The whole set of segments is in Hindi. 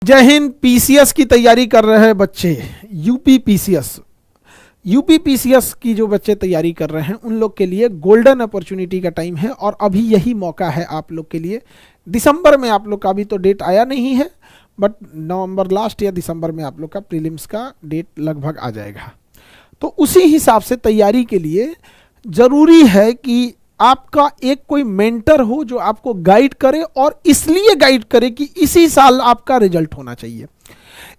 जय हिंद। पीसीएस की तैयारी कर रहे हैं बच्चे, यूपी पीसीएस की जो बच्चे तैयारी कर रहे हैं उन लोग के लिए गोल्डन अपॉर्चुनिटी का टाइम है और अभी यही मौका है आप लोग के लिए। दिसंबर में आप लोग का अभी तो डेट आया नहीं है, बट नवंबर लास्ट या दिसंबर में आप लोग का प्रीलिम्स का डेट लगभग आ जाएगा। तो उसी हिसाब से तैयारी के लिए ज़रूरी है कि आपका एक कोई मेंटर हो जो आपको गाइड करे, और इसलिए गाइड करे कि इसी साल आपका रिजल्ट होना चाहिए।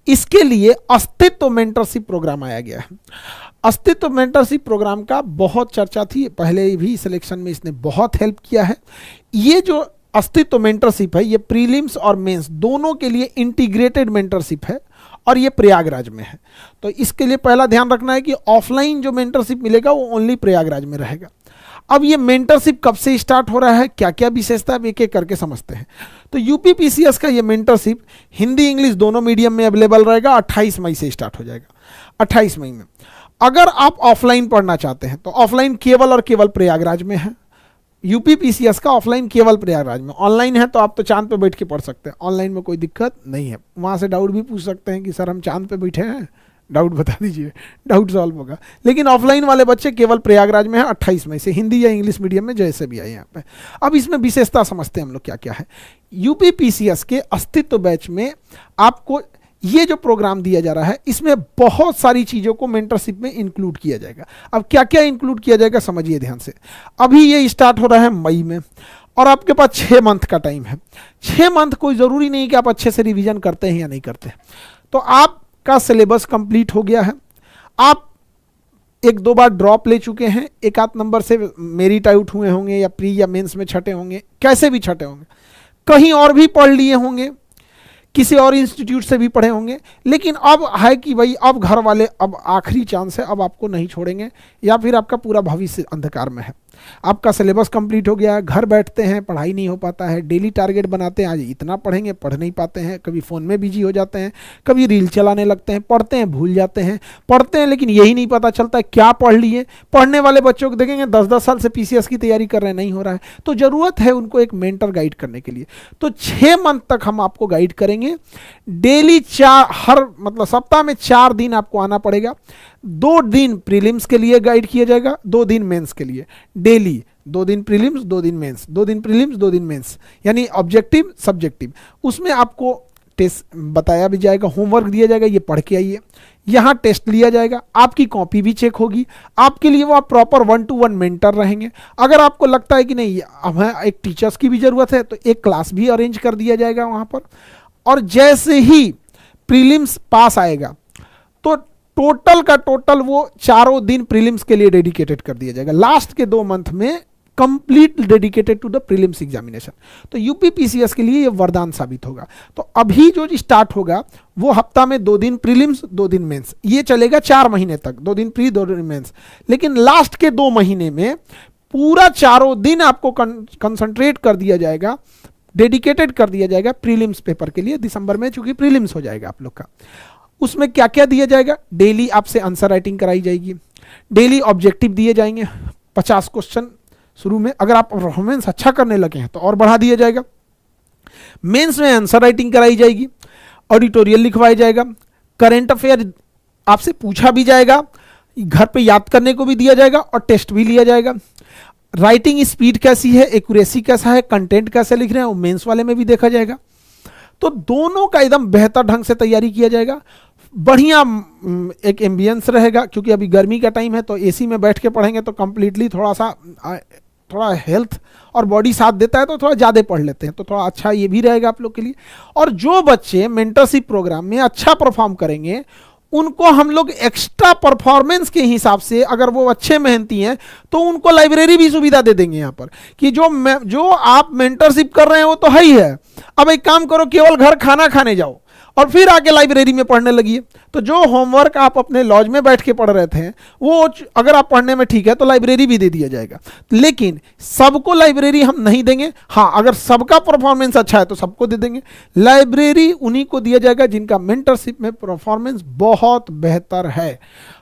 इसके लिए अस्तित्व मेंटरशिप प्रोग्राम आया गया है। अस्तित्व मेंटरशिप प्रोग्राम का बहुत चर्चा थी, पहले भी सिलेक्शन में इसने बहुत हेल्प किया है। ये जो अस्तित्व मेंटरशिप है ये प्रीलिम्स और मेंस दोनों के लिए इंटीग्रेटेड मेंटरशिप है और ये प्रयागराज में है। तो इसके लिए पहला ध्यान रखना है कि ऑफलाइन जो मेंटरशिप मिलेगा वो ओनली प्रयागराज में रहेगा। अब ये मेंटरशिप कब से स्टार्ट हो रहा है, क्या क्या विशेषता है, एक एक करके समझते हैं। तो यूपी पीसीएस का ये मेंटरशिप हिंदी इंग्लिश दोनों मीडियम में अवेलेबल रहेगा। 28 मई से स्टार्ट हो जाएगा। 28 मई में अगर आप ऑफलाइन पढ़ना चाहते हैं तो ऑफलाइन केवल और केवल प्रयागराज में है। यूपी पीसीएस का ऑफलाइन केवल प्रयागराज में। ऑनलाइन है तो आप तो चांद पे बैठ के पढ़ सकते हैं, ऑनलाइन में कोई दिक्कत नहीं है। वहाँ से डाउट भी पूछ सकते हैं कि सर हम चांद पे बैठे हैं, डाउट बता दीजिए, डाउट सॉल्व होगा। लेकिन ऑफलाइन वाले बच्चे केवल प्रयागराज में है 28 मई से, हिंदी या इंग्लिश मीडियम में जैसे भी आए यहाँ पे। अब इसमें विशेषता समझते हैं हम लोग क्या क्या है। यूपी पीसीएस के अस्तित्व बैच में आपको ये जो प्रोग्राम दिया जा रहा है इसमें बहुत सारी चीज़ों को मेंटरशिप में इंक्लूड किया जाएगा। अब क्या क्या इंक्लूड किया जाएगा समझिए ध्यान से। अभी ये स्टार्ट हो रहा है मई में और आपके पास 6 मंथ का टाइम है। 6 मंथ कोई ज़रूरी नहीं कि आप अच्छे से रिवीजन करते हैं या नहीं करते हैं। तो आपका सिलेबस कंप्लीट हो गया है, आप 1-2 बार ड्रॉप ले चुके हैं, 1-8 नंबर से मेरिट आउट हुए होंगे या प्री या मेंस में छटे होंगे, कैसे भी छटे होंगे, कहीं और भी पढ़ लिए होंगे, किसी और इंस्टीट्यूट से भी पढ़े होंगे। लेकिन अब है कि भाई अब घर वाले अब आखिरी चांस है, अब आपको नहीं छोड़ेंगे या फिर आपका पूरा भविष्य अंधकार में है। आपका सिलेबस कंप्लीट हो गया है, घर बैठते हैं, पढ़ाई नहीं हो पाता है, डेली टारगेट बनाते हैं आज इतना पढ़ेंगे, पढ़ नहीं पाते हैं, कभी फ़ोन में बिजी हो जाते हैं, कभी रील चलाने लगते हैं, पढ़ते हैं भूल जाते हैं, पढ़ते हैं लेकिन यही नहीं पता चलता है क्या पढ़ लिए। पढ़ने वाले बच्चों को देखेंगे 10-10 साल से पीसीएस की तैयारी कर रहे हैं, नहीं हो रहा है। तो ज़रूरत है उनको एक मेंटर गाइड करने के लिए। तो 6 मंथ तक हम आपको गाइड करेंगे। डेली मतलब सप्ताह में 4 दिन आपको आना पड़ेगा। 2 दिन प्रीलिम्स के लिए गाइड किया जाएगा, 2 दिन मेंस के लिए। डेली 2 दिन प्रीलिम्स 2 दिन मेंस, 2 दिन प्रीलिम्स 2 दिन मेंस, यानी ऑब्जेक्टिव सब्जेक्टिव। उसमें आपको टेस्ट बताया भी जाएगा, होमवर्क दिया जाएगा, ये पढ़ के आइए। यहाँ टेस्ट लिया जाएगा, आपकी कॉपी भी चेक होगी, आपके लिए वो प्रॉपर 1-to-1 मेंटर रहेंगे। अगर आपको लगता है कि नहीं हमें एक टीचर्स की भी ज़रूरत है तो एक क्लास भी अरेंज कर दिया जाएगा वहाँ पर। और जैसे ही प्रीलिम्स पास आएगा तो टोटल का टोटल वो 4 दिन प्रीलिम्स के लिए डेडिकेटेड कर दिया जाएगा। लास्ट के 2 मंथ में complete dedicated to the prelims examination. तो यूपी पीसीएस के लिए ये वरदान साबित होगा। तो अभी जो स्टार्ट होगा वो हफ्ता में 2 दिन प्रीलिम्स 2 दिन मेंस, ये चलेगा 4 महीने तक, 2 दिन प्री 2 दिन मेंस। लेकिन लास्ट के 2 महीने में पूरा 4 दिन आपको कंसंट्रेट कर दिया जाएगा, डेडिकेटेड कर दिया जाएगा प्रीलिम्स पेपर के लिए। दिसंबर में चूंकि प्रीलिम्स हो जाएगा आप लोग का, उसमें क्या क्या दिया जाएगा। डेली आपसे आंसर राइटिंग कराई जाएगी, डेली ऑब्जेक्टिव दिए जाएंगे 50 क्वेश्चन शुरू में। अगर आप परफॉर्मेंस अच्छा करने लगे हैं तो और बढ़ा दिया जाएगा। मेंस में आंसर राइटिंग कराई जाएगी, ऑडिटोरियल लिखवाया जाएगा, करंट अफेयर आपसे पूछा भी जाएगा, घर पे याद करने को भी दिया जाएगा और टेस्ट भी लिया जाएगा। राइटिंग स्पीड कैसी है, एक्यूरेसी कैसा है, कंटेंट कैसे लिख रहे हैं, वो मेंस वाले में भी देखा जाएगा। तो दोनों का एकदम बेहतर ढंग से तैयारी किया जाएगा। बढ़िया एक एम्बियंस रहेगा, क्योंकि अभी गर्मी का टाइम है तो एसी में बैठ के पढ़ेंगे तो कंप्लीटली थोड़ा हेल्थ और बॉडी साथ देता है तो थोड़ा ज़्यादा पढ़ लेते हैं, तो थोड़ा अच्छा ये भी रहेगा आप लोग के लिए। और जो बच्चे मेंटरशिप प्रोग्राम में अच्छा परफॉर्म करेंगे उनको हम लोग एक्स्ट्रा परफॉर्मेंस के हिसाब से, अगर वो अच्छे मेहनती हैं तो उनको लाइब्रेरी भी सुविधा दे देंगे यहाँ पर कि जो आप मेंटरशिप कर रहे हैं वो तो है ही है, अब एक काम करो केवल घर खाना खाने जाओ और फिर आके लाइब्रेरी में पढ़ने लगिए। तो जो होमवर्क आप अपने लॉज में बैठ के पढ़ रहे थे वो अगर आप पढ़ने में ठीक है तो लाइब्रेरी भी दे दिया जाएगा। लेकिन सबको लाइब्रेरी हम नहीं देंगे। हाँ, अगर सबका परफॉर्मेंस अच्छा है तो सबको दे देंगे। लाइब्रेरी उन्हीं को दिया जाएगा जिनका मेंटरशिप में परफॉर्मेंस बहुत बेहतर है,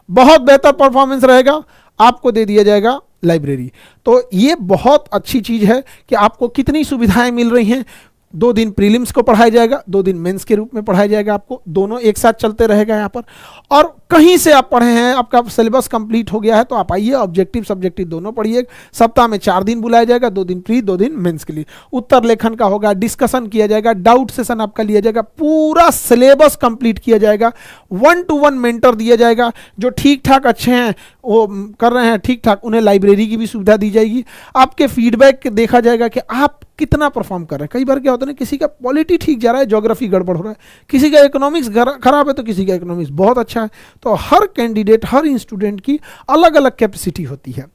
बहुत बेहतर परफॉर्मेंस रहेगा, आपको दे दिया जाएगा लाइब्रेरी। तो ये बहुत अच्छी चीज़ है कि आपको कितनी सुविधाएं मिल रही हैं। 2 दिन प्रीलिम्स को पढ़ाया जाएगा, 2 दिन मेंस के रूप में पढ़ाया जाएगा आपको, दोनों एक साथ चलते रहेगा यहाँ पर। और कहीं से आप पढ़े हैं, आपका सिलेबस कंप्लीट हो गया है तो आप आइए, ऑब्जेक्टिव सब्जेक्टिव दोनों पढ़िए। सप्ताह में 4 दिन बुलाया जाएगा, 2 दिन प्री 2 दिन मेंस के लिए। उत्तर लेखन का होगा, डिस्कशन किया जाएगा, डाउट सेशन आपका लिया जाएगा, पूरा सिलेबस कंप्लीट किया जाएगा, 1-to-1 मेंटर दिया जाएगा। जो ठीक ठाक अच्छे हैं वो कर रहे हैं ठीक ठाक, उन्हें लाइब्रेरी की भी सुविधा दी जाएगी। आपके फीडबैक देखा जाएगा कि आप कितना परफॉर्म कर रहे हैं। कई बार क्या होता है ना, किसी का पॉलिटी ठीक जा रहा है, ज्योग्राफी गड़बड़ हो रहा है, किसी का इकोनॉमिक्स खराब है तो किसी का इकोनॉमिक्स बहुत अच्छा है। तो हर कैंडिडेट, हर स्टूडेंट की अलग अलग कैपेसिटी होती है।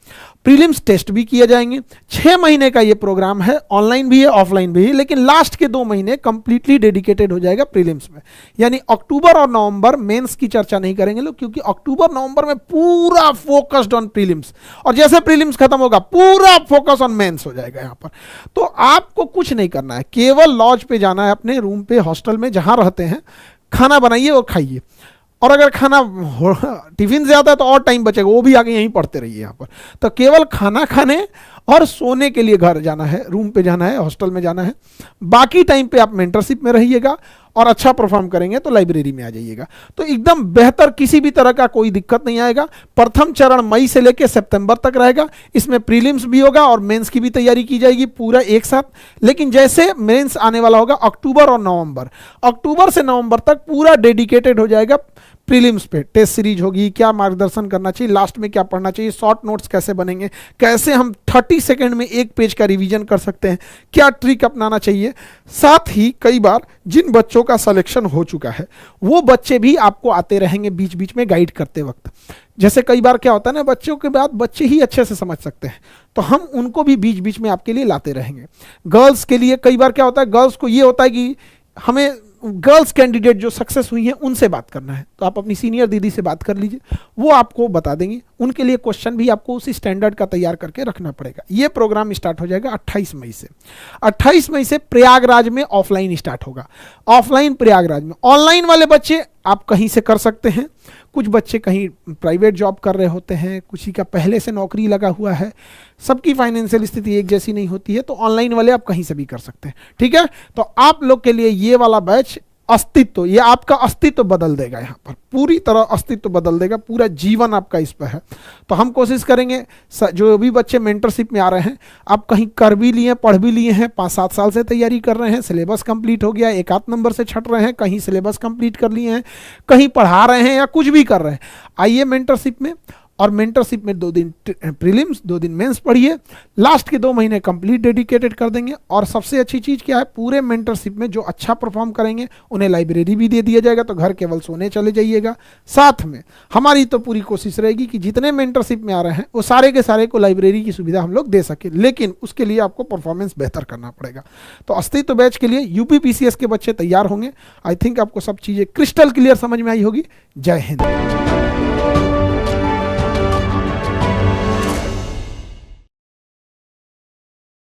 प्रीलिम्स टेस्ट भी किए जाएंगे। 6 महीने का ये प्रोग्राम है, ऑनलाइन भी है ऑफलाइन भी है, लेकिन लास्ट के 2 महीने कंप्लीटली डेडिकेटेड हो जाएगा प्रीलिम्स में। यानी अक्टूबर और नवंबर मेंस की चर्चा नहीं करेंगे लोग, क्योंकि अक्टूबर नवंबर में पूरा फोकस्ड ऑन प्रीलिम्स, और जैसे प्रीलिम्स खत्म होगा पूरा फोकस ऑन मेंस हो जाएगा यहाँ पर। तो आपको कुछ नहीं करना है, केवल लॉज पे जाना है, अपने रूम पे हॉस्टल में जहां रहते हैं, खाना बनाइए और खाइए। और अगर खाना टिफिन से आता है तो और टाइम बचेगा, वो भी आगे यहीं पढ़ते रहिए यहाँ पर। तो केवल खाना खाने और सोने के लिए घर जाना है, रूम पे जाना है, हॉस्टल में जाना है। बाकी टाइम पे आप मेंटरशिप में रहिएगा और अच्छा परफॉर्म करेंगे तो लाइब्रेरी में आ जाइएगा। तो एकदम बेहतर, किसी भी तरह का कोई दिक्कत नहीं आएगा। प्रथम चरण मई से लेकर सितंबर तक रहेगा। इसमें प्रीलिम्स भी होगा और मेंस की भी तैयारी की जाएगी पूरा एक साथ। लेकिन जैसे मेंस आने वाला होगा अक्टूबर और नवंबर, अक्टूबर से नवंबर तक पूरा डेडिकेटेड हो जाएगा प्रीलिम्स पे। टेस्ट सीरीज होगी, क्या मार्गदर्शन करना चाहिए, लास्ट में क्या पढ़ना चाहिए, शॉर्ट नोट्स कैसे बनेंगे, कैसे हम 30 सेकंड में 1 पेज का रिवीजन कर सकते हैं, क्या ट्रिक अपनाना चाहिए। साथ ही कई बार जिन बच्चों का सिलेक्शन हो चुका है वो बच्चे भी आपको आते रहेंगे बीच बीच में गाइड करते वक्त। जैसे कई बार क्या होता है ना, बच्चों के बाद बच्चे ही अच्छे से समझ सकते हैं, तो हम उनको भी बीच बीच में आपके लिए लाते रहेंगे। गर्ल्स के लिए कई बार क्या होता है, गर्ल्स को ये होता है कि हमें गर्ल्स कैंडिडेट जो सक्सेस हुई हैं उनसे बात करना है, तो आप अपनी सीनियर दीदी से बात कर लीजिए, वो आपको बता देंगे। उनके लिए क्वेश्चन भी आपको उसी स्टैंडर्ड का तैयार करके रखना पड़ेगा। ये प्रोग्राम स्टार्ट हो जाएगा 28 मई से। 28 मई से प्रयागराज में ऑफलाइन स्टार्ट होगा, ऑफलाइन प्रयागराज में। ऑनलाइन वाले बच्चे आप कहीं से कर सकते हैं, कुछ बच्चे कहीं प्राइवेट जॉब कर रहे होते हैं, किसी का पहले से नौकरी लगा हुआ है, सबकी फाइनेंशियल स्थिति एक जैसी नहीं होती है, तो ऑनलाइन वाले आप कहीं से भी कर सकते हैं। ठीक है, तो आप लोग के लिए ये वाला बैच अस्तित्व, ये आपका अस्तित्व बदल देगा, यहाँ पर पूरी तरह अस्तित्व बदल देगा, पूरा जीवन आपका इस पर है। तो हम कोशिश करेंगे जो भी बच्चे मेंटरशिप में आ रहे हैं, आप कहीं कर भी लिए, पढ़ भी लिए हैं, 5-7 साल से तैयारी कर रहे हैं, सिलेबस कंप्लीट हो गया, 1 आध नंबर से छट रहे हैं, कहीं सिलेबस कंप्लीट कर लिए हैं, कहीं पढ़ा रहे हैं या कुछ भी कर रहे हैं, आइए मेंटरशिप में। और मेंटरशिप में 2 दिन प्रीलिम्स 2 दिन मेंस पढ़िए, लास्ट के 2 महीने कंप्लीट डेडिकेटेड कर देंगे। और सबसे अच्छी चीज़ क्या है, पूरे मेंटरशिप में जो अच्छा परफॉर्म करेंगे उन्हें लाइब्रेरी भी दे दिया जाएगा, तो घर केवल सोने चले जाइएगा। साथ में हमारी तो पूरी कोशिश रहेगी कि जितने मेंटरशिप में आ रहे हैं वो सारे के सारे को लाइब्रेरी की सुविधा हम लोग दे सकें, लेकिन उसके लिए आपको परफॉर्मेंस बेहतर करना पड़ेगा। तो अस्तित्व बैच के लिए यूपी पीसीएस के बच्चे तैयार होंगे। आई थिंक आपको सब चीज़ें क्रिस्टल क्लियर समझ में आई होगी। जय हिंद।